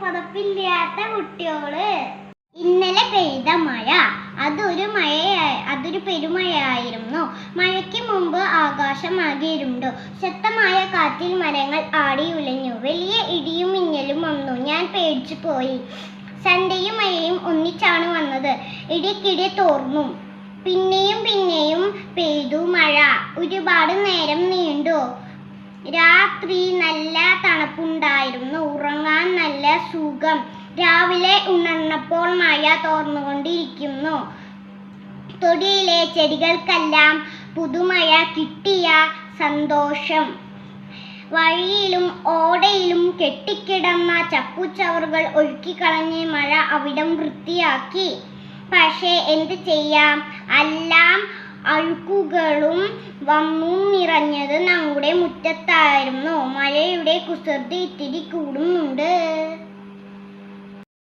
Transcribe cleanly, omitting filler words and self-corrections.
പുതപ്പില്ലാത്ത കുട്ടിയോള്. ഇന്നലെ പെയ്ത മഴ അതൊരു പെരുമഴയായിരുന്നു. മഴയ്ക്ക് മുമ്പ് ആകാശം ആകെ ഇരുണ്ടു. ശക്തമായ കാറ്റിൽ മരങ്ങൾ ആടി ഉലഞ്ഞു. വലിയ ഇടിയും മിന്നലും വന്നു. ഞാൻ പേടിച്ചു പോയി. സന്ധ്യയും മഴയും ഒന്നിച്ചാണ് വന്നത്. ഇടയ്ക്കിടെ തോർന്നു. പിന്നെയും പെയ്തു മഴ. ഒരുപാട് നേരം നീണ്ടു. രാത്രി നല്ല തണുപ്പുണ്ടായിരുന്നു. ഉറങ്ങാൻ നല്ല സുഖം. രാവിലെ ഉണർന്നപ്പോൾ മഴ തോർന്നുകൊണ്ടിരിക്കുന്നു. തൊടിയിലെ ചെടികൾക്കെല്ലാം പുതുമഴ കിട്ടിയ സന്തോഷം. വഴിയിലും ഓടയിലും കെട്ടിക്കിടന്ന ചപ്പുചവറുകൾ ഒഴുക്കിക്കളഞ്ഞ് മഴ അവിടം വൃത്തിയാക്കി. പക്ഷേ എന്ത് ചെയ്യാം, എല്ലാം അഴുക്കുകളും വന്നു നിറഞ്ഞത് നമ്മുടെ മുറ്റത്തായിരുന്നു. മഴയുടെ കുസൃതി ഇത്തിരി കൂടുന്നുണ്ട്.